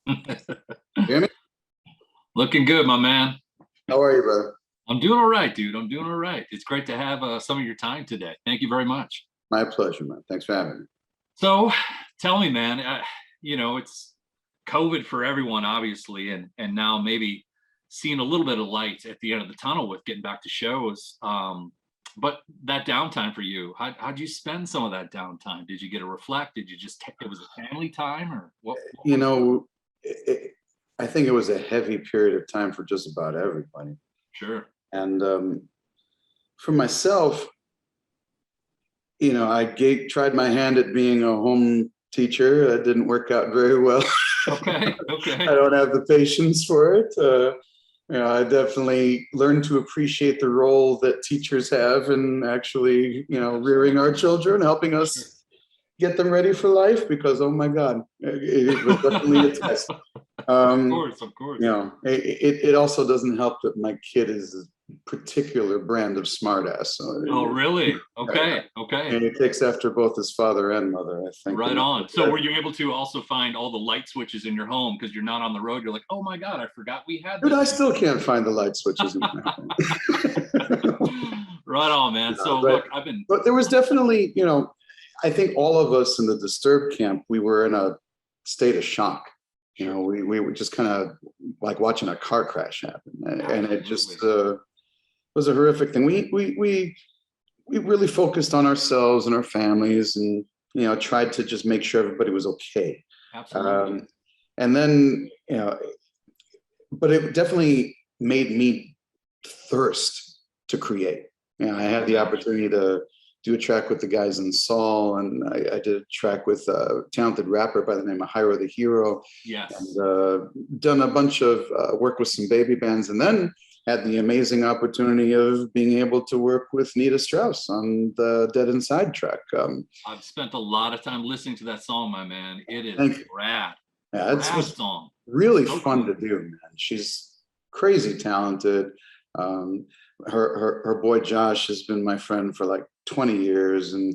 Hear me? Looking good, my man. How are you, brother? I'm doing all right, dude. I'm doing all right. It's great to have some of your time today. Thank you very much. My pleasure, man. Thanks for having me. So, tell me, man. It's COVID for everyone, obviously, and now maybe seeing a little bit of light at the end of the tunnel with getting back to shows. But that downtime for you, how'd you spend some of that downtime? Did you get to reflect? Did you just it was a family time, or what? You know, I think it was a heavy period of time for just about everybody. Sure. And for myself, I tried my hand at being a home teacher. That didn't work out very well. Okay. I don't have the patience for it. I definitely learned to appreciate the role that teachers have in actually, rearing our children, helping us get them ready for life, because, oh my God, it was definitely a test. Of course. It also doesn't help that my kid is a particular brand of smartass. So, Oh, really? Okay. and he takes after both his father and mother, I think. Right on. So were you able to also find all the light switches in your home because you're not on the road? You're like, oh my God, I forgot we had this. Dude, I still can't find the light switches in my home. Right on, man. So but, look, But there was definitely, I think all of us in the Disturbed camp, we were in a state of shock. We were just kind of like watching a car crash happen, and it just was a horrific thing. We really focused on ourselves and our families, and tried to just make sure everybody was okay. Absolutely. And then but it definitely made me thirst to create. I had the opportunity to do a track with the guys in Saul, and I did a track with a talented rapper by the name of Hyro the Hero. Yes. And done a bunch of work with some baby bands, and then had the amazing opportunity of being able to work with Nita Strauss on the Dead Inside track. I've spent a lot of time listening to that song, my man. It is rad. Yeah, it's rad song. Really so fun to do, man. She's crazy talented. Her boy Josh has been my friend for like 20 years, and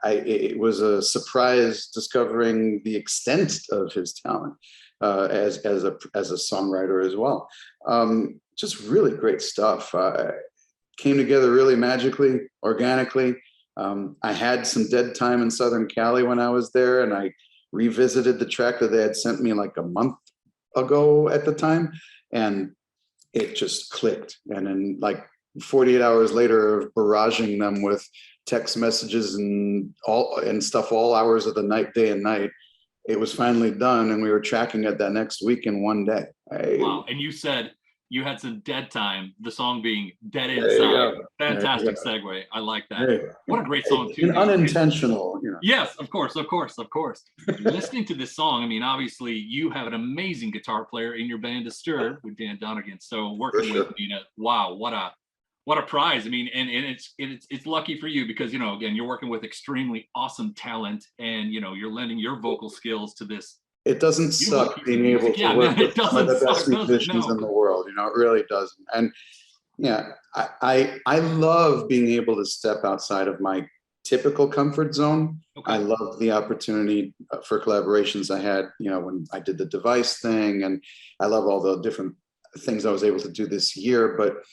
it was a surprise discovering the extent of his talent as a songwriter as well. Just really great stuff. Came together really magically, organically. I had some dead time in Southern Cali when I was there, and I revisited the track that they had sent me like a month ago at the time, and it just clicked. And then like 48 hours later of barraging them with text messages and stuff all hours of the night, day and night, it was finally done, and we were tracking it that next week in one day. Wow. And you said you had some dead time, the song being Dead Inside. Fantastic segue. I like that. What a great song too. Unintentional. Yes, of course. Listening to this song, I mean, obviously you have an amazing guitar player in your band Disturbed with Dan Donegan. So working with Nina, wow, what a prize. I mean, and it's lucky for you because, again, you're working with extremely awesome talent, and, you're lending your vocal skills to this. It doesn't suck being able to work with some of the best musicians in the world. It really doesn't. And I love being able to step outside of my typical comfort zone. I love the opportunity for collaborations I had, when I did the Device thing, and I love all the different things I was able to do this year. But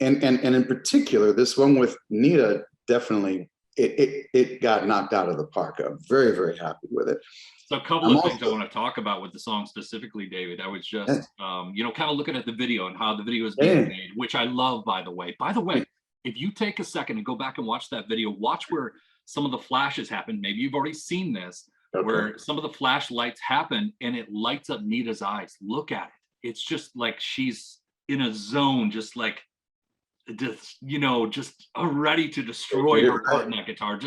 and in particular, this one with Nita, definitely it got knocked out of the park. I'm very, very happy with it. So a couple of things I want to talk about with the song specifically, David. I was just, kind of looking at the video and how the video is being made, which I love, by the way. By the way, if you take a second and go back and watch that video, watch where some of the flashes happen. Maybe you've already seen this, where some of the flashlights happen and it lights up Nita's eyes. Look at it. It's just like she's in a zone, just like, just ready to destroy her part in that guitar.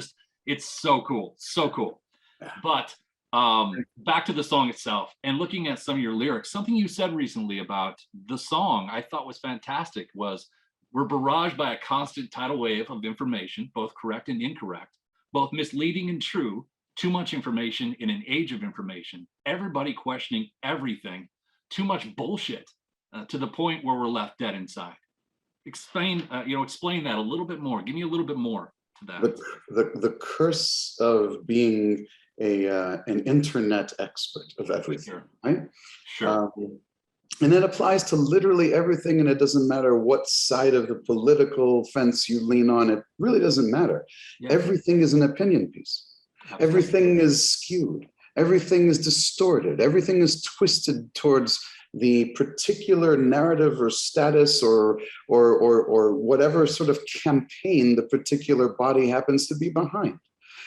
It's so cool. So cool. But back to the song itself and looking at some of your lyrics, something you said recently about the song I thought was fantastic was, we're barraged by a constant tidal wave of information, both correct and incorrect, both misleading and true, too much information in an age of information, everybody questioning everything, too much bullshit, to the point where we're left dead inside. Explain that a little bit more. Give me a little bit more to that. The curse of being an internet expert of everything, Sure. right? Sure. And that applies to literally everything, and it doesn't matter what side of the political fence you lean on. It really doesn't matter. Yeah. Everything is an opinion piece. Absolutely. Everything is skewed. Everything is distorted. Everything is twisted towards the particular narrative or status or whatever sort of campaign the particular body happens to be behind.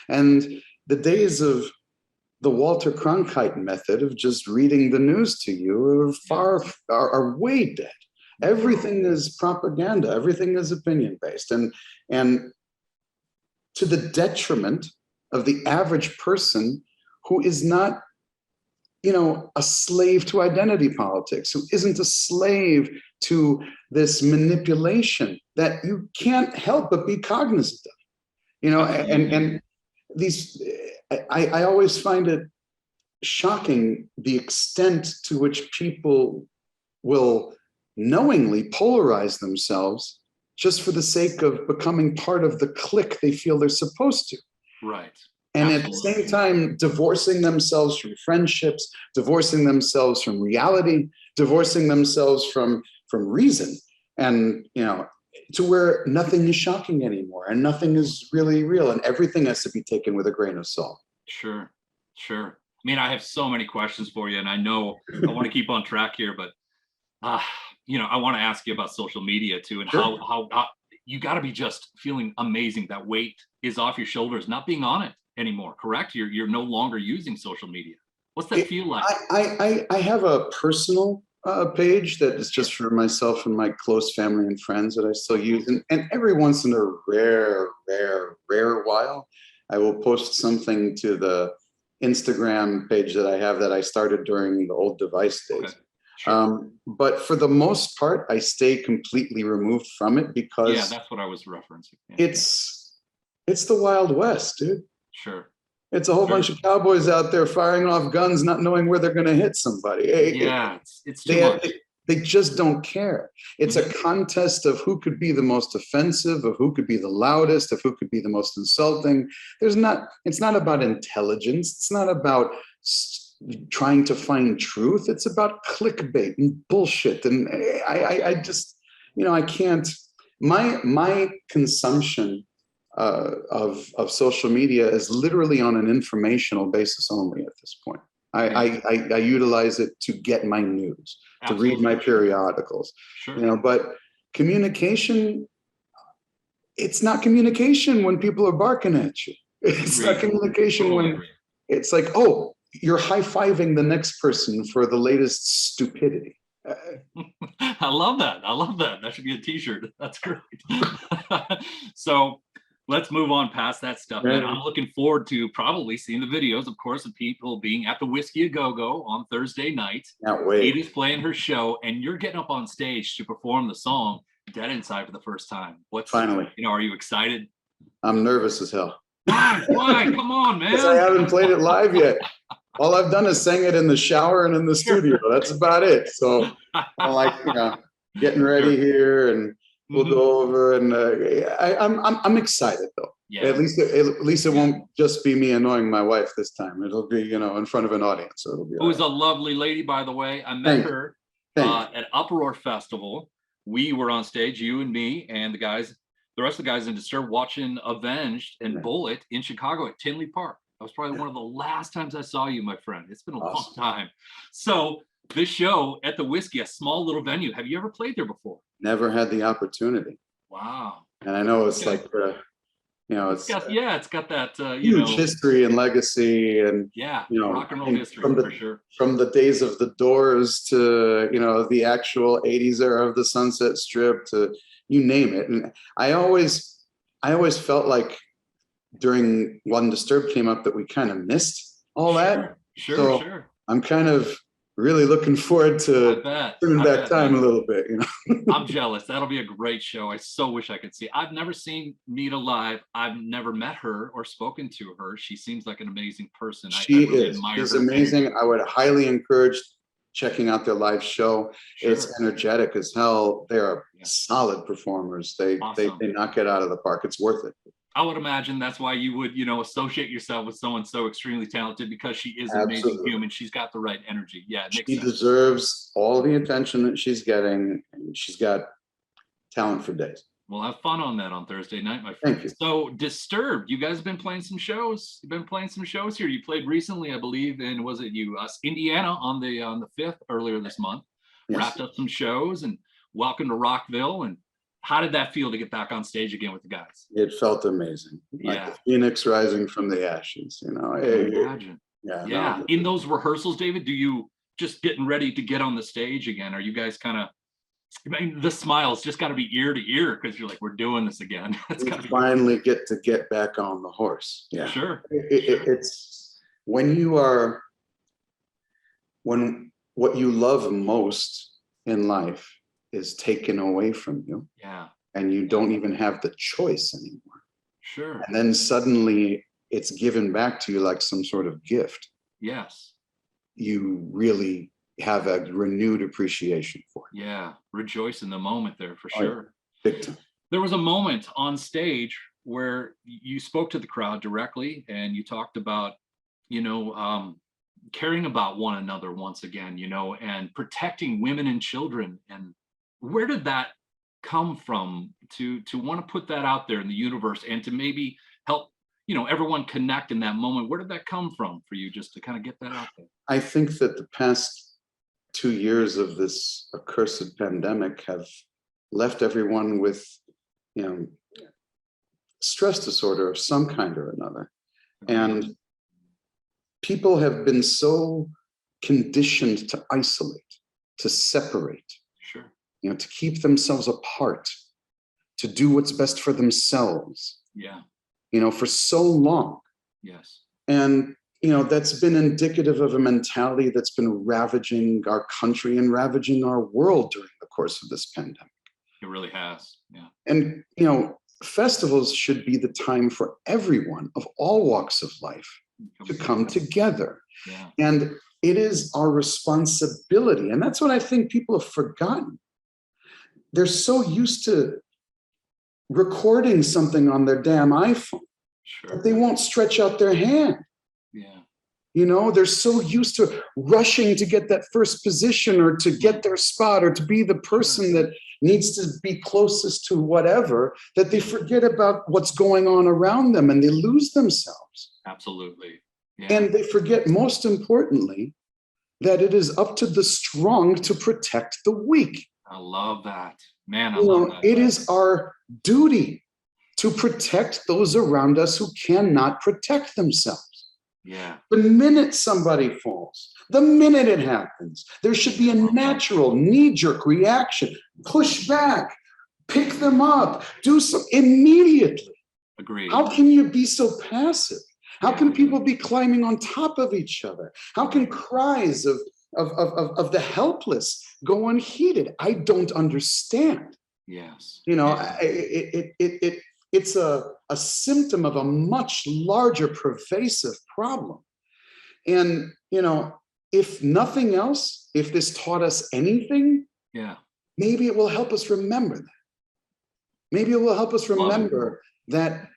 And the days of the Walter Cronkite method of just reading the news to you are way dead. Everything is propaganda. Everything is opinion based, and to the detriment of the average person who is not, a slave to identity politics, who isn't a slave to this manipulation that you can't help but be cognizant of. And these, I always find it shocking the extent to which people will knowingly polarize themselves just for the sake of becoming part of the clique they feel they're supposed to. Right. And Absolutely. At the same time, divorcing themselves from friendships, divorcing themselves from reality, divorcing themselves from reason, and to where nothing is shocking anymore and nothing is really real, and everything has to be taken with a grain of salt. Sure. I mean, I have so many questions for you, and I know I want to keep on track here, but I want to ask you about social media too, and sure. how you got to be just feeling amazing that weight is off your shoulders, not being on it anymore. Correct? You're no longer using social media. What's that feel like? I have a personal page that is just for myself and my close family and friends that I still use, and every once in a rare while, I will post something to the Instagram page that I have that I started during the old device days. Okay. Sure. But for the most part, I stay completely removed from it because that's what I was referencing. Yeah. It's the Wild West, dude. Sure. It's a whole bunch of cowboys out there firing off guns, not knowing where they're going to hit somebody. It's too much. They just don't care. It's a contest of who could be the most offensive, of who could be the loudest, of who could be the most insulting. It's not about intelligence. It's not about trying to find truth. It's about clickbait and bullshit. And I just, I can't, my consumption of social media is literally on an informational basis only at this point. I utilize it to get my news, Absolutely. To read my periodicals, sure. But communication, it's not communication when people are barking at you. It's not communication when it's like, oh, you're high-fiving the next person for the latest stupidity. I love that. That should be a t-shirt. That's great. So let's move on past that stuff. Man, I'm looking forward to probably seeing the videos, of course, of people being at the Whiskey A Go-Go on Thursday night. Can't wait. Nita's playing her show, and you're getting up on stage to perform the song Dead Inside for the first time. Finally. Are you excited? I'm nervous as hell. Why? Come on, man. Because I haven't played it live yet. All I've done is sang it in the shower and in the studio. That's about it. So I'm like, getting ready here, and we'll go over. And I'm excited though. Yeah. At least it won't just be me annoying my wife this time. It'll be in front of an audience. So it'll be. Who's a lovely lady, by the way. I met her at Uproar Festival. We were on stage, you and me, and the rest of the guys in Disturbed, watching Avenged and Bullet in Chicago at Tinley Park. That was probably one of the last times I saw you, my friend. It's been a long time. So this show at the Whiskey, a small little venue. Have you ever played there before? Never had the opportunity. Wow. And I know it's like, it's got that huge history and legacy, and rock and roll history for sure. From the days of the Doors to the actual '80s era of the Sunset Strip to you name it. And I always felt like during when Disturbed came up that we kind of missed all that. Sure. I'm kind of really looking forward to turning back time a little bit. I'm jealous. That'll be a great show. I so wish I could see. I've never seen Nita live. I've never met her or spoken to her. She seems like an amazing person. She's amazing. I would highly encourage checking out their live show. Sure. It's energetic as hell. They're solid performers. They knock it out of the park. It's worth it. I would imagine that's why you would, associate yourself with someone so extremely talented, because she is an amazing Absolutely. human. She's got the right energy. Yeah, it makes She sense. deserves all the attention that she's getting, and she's got talent for days. We'll have fun on that on Thursday night, my friend. Thank you. So Disturbed, you guys have been playing some shows. You've been playing some shows here. You played recently, I believe, in Indiana on the 5th earlier this month. Yes. Wrapped up some shows, and welcome to Rockville. And how did that feel to get back on stage again with the guys? It felt amazing. Like the phoenix rising from the ashes, Imagine. Yeah. No. In those rehearsals, David, do you just getting ready to get on the stage again? Are you guys kind of, the smiles just got to be ear to ear, because you're like, we're doing this again. We finally get back on the horse. Yeah, sure. It's when what you love most in life is taken away from you. Yeah. And you don't even have the choice anymore. Sure. And then suddenly it's given back to you like some sort of gift. Yes. You really have a renewed appreciation for it. Yeah, rejoice in the moment there for sure. Big time. There was a moment on stage where you spoke to the crowd directly, and you talked about, caring about one another once again, and protecting women and children. And where did that come from to want to put that out there in the universe, and to maybe help everyone connect in that moment? Where did that come from for you, just to kind of get that out there? I think that the past 2 years of this accursed pandemic have left everyone with, stress disorder of some kind or another. And people have been so conditioned to isolate, to separate, sure, to keep themselves apart, to do what's best for themselves. Yeah. For so long. Yes. And that's been indicative of a mentality that's been ravaging our country and ravaging our world during the course of this pandemic. It really has. Yeah. And, festivals should be the time for everyone of all walks of life to come together. Yeah. And it is our responsibility. And that's what I think people have forgotten. They're so used to recording something on their damn iPhone that they won't stretch out their hand. Yeah. They're so used to rushing to get that first position, or to get their spot, or to be the person that needs to be closest to whatever, that they forget about what's going on around them, and they lose themselves. Absolutely. Yeah. And they forget, most importantly, that it is up to the strong to protect the weak. I love that. Man, I love that. It is our duty to protect those around us who cannot protect themselves. Yeah. The minute somebody falls, the minute it happens, there should be a natural knee-jerk reaction. Push back, pick them up, do something immediately. Agreed. How can you be so passive? How can people be climbing on top of each other? How can cries of the helpless go unheeded? I don't understand. Yes. It's a symptom of a much larger pervasive problem. And, if nothing else, if this taught us anything, maybe it will help us remember that. Maybe it will help us remember that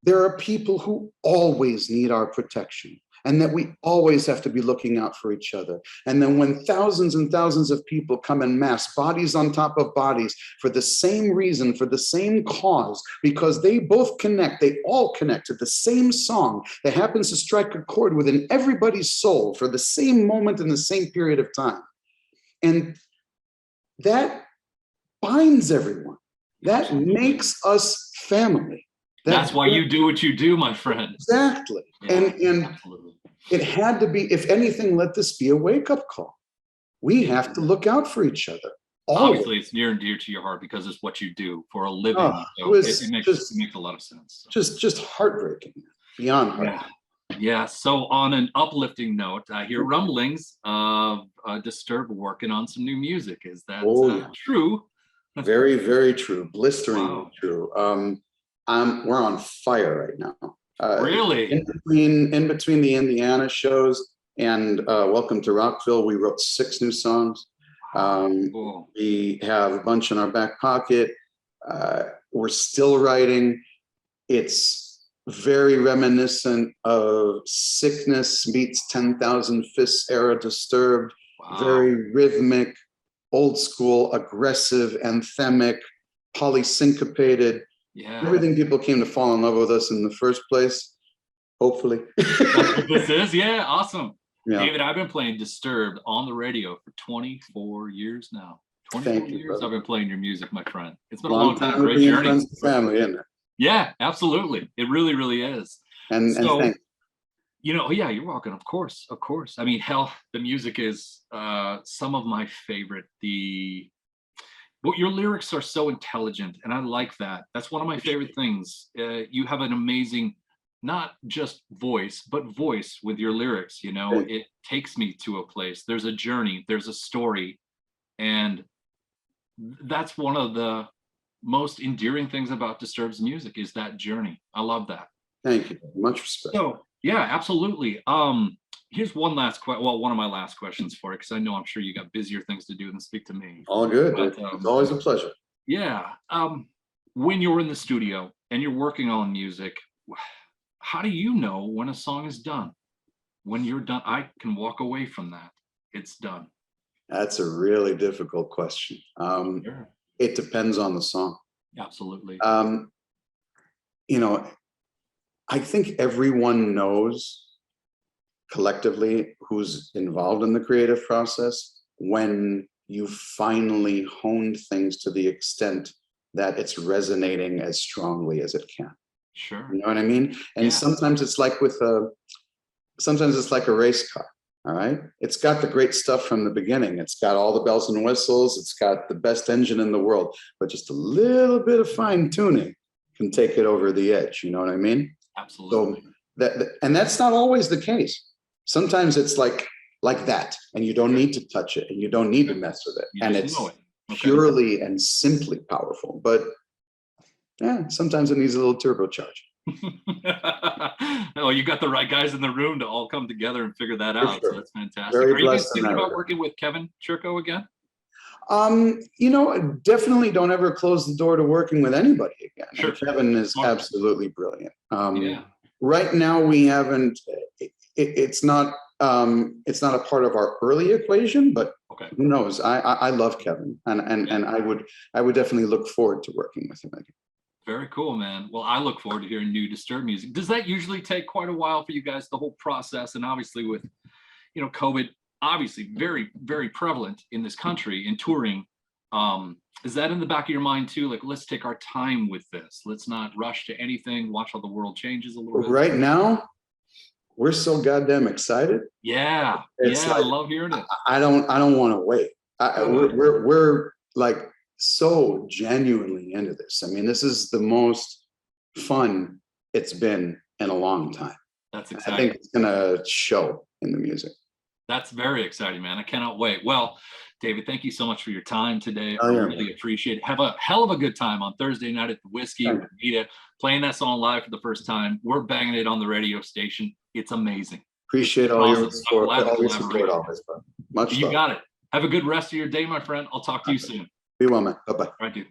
there are people who always need our protection, and that we always have to be looking out for each other. And then when thousands and thousands of people come en masse, bodies on top of bodies, for the same reason, for the same cause, because they both connect, they all connect to the same song that happens to strike a chord within everybody's soul for the same moment in the same period of time. And that binds everyone. That makes us family. That's why you do what you do, my friend. Exactly. Yeah, and absolutely. It had to be, if anything, let this be a wake-up call. We have to look out for each other. Always. Obviously, it's near and dear to your heart because it's what you do for a living. So it makes a lot of sense. So. Just heartbreaking, beyond heartbreaking. Yeah. So on an uplifting note, I hear rumblings of Disturbed working on some new music. Is that true? Very, very true. Blisteringly true. We're on fire right now. Really? In between the Indiana shows and Welcome to Rockville, we wrote 6 new songs. Cool. We have a bunch in our back pocket. We're still writing. It's very reminiscent of Sickness meets 10,000 Fists era Disturbed. Wow. Very rhythmic, old school, aggressive, anthemic, polysyncopated. Yeah. Everything people came to fall in love with us in the first place. Hopefully. That's what this is? Yeah, awesome. Yeah. David, I've been playing Disturbed on the radio for 24 years now. 24 years brother. I've been playing your music, my friend. It's been a long time. Great journey. Friends and family, isn't it? Yeah, absolutely. It really, really is. And thanks. You know, yeah, you're welcome. Of course, of course. I mean, hell, the music is some of my favorite. But your lyrics are so intelligent, and I like that. That's one of my favorite things. You have an amazing, not just voice, but voice with your lyrics. You know, it takes me to a place. There's a journey. There's a story, and that's one of the most endearing things about Disturbed's music is that journey. I love that. Thank you. Much respect. So yeah, absolutely. Here's one last one of my last questions for you, because I know I'm sure you got busier things to do than speak to me. All good. But, it's always a pleasure. Yeah. When you're in the studio and you're working on music, how do you know when a song is done? When you're done, I can walk away from that. It's done. That's a really difficult question. Sure. It depends on the song. Absolutely. You know, I think everyone knows collectively who's involved in the creative process when you finally honed things to the extent that it's resonating as strongly as it can. Sure. You know what I mean? And sometimes it's like sometimes it's like a race car. All right. It's got the great stuff from the beginning. It's got all the bells and whistles. It's got the best engine in the world, but just a little bit of fine tuning can take it over the edge. You know what I mean? Absolutely. So that's not always the case. Sometimes it's like that, and you don't need to touch it, and you don't need to mess with it, and it's purely and simply powerful. But yeah, sometimes it needs a little turbocharge. Oh, you got the right guys in the room to all come together and figure that out. Sure. So that's fantastic. Very Are you guys thinking about working with Kevin Churko again? You know, definitely don't ever close the door to working with anybody again. Sure. Kevin is absolutely brilliant. Right now we haven't. It's not a part of our early equation, but who knows? I love Kevin, and I would definitely look forward to working with him again. Very cool, man. Well, I look forward to hearing new Disturbed music. Does that usually take quite a while for you guys, the whole process? And obviously with, you know, COVID, obviously very, very prevalent in this country in touring. Is that in the back of your mind too? Like, let's take our time with this. Let's not rush to anything. Watch how the world changes a little bit. Right now, we're so goddamn excited. Yeah. Like, I love hearing it. I don't want to wait. We're like so genuinely into this. I mean, this is the most fun it's been in a long time. That's exciting. I think it's gonna show in the music. That's very exciting, man. I cannot wait. Well, David, thank you so much for your time today. I really appreciate it. Have a hell of a good time on Thursday night at the Whiskey with Nita, playing that song live for the first time. We're banging it on the radio station. It's amazing. Appreciate all your support. All your support always, bro. Much love. You got it. Have a good rest of your day, my friend. I'll talk to you soon. Be well, man. Bye-bye. All right, dude.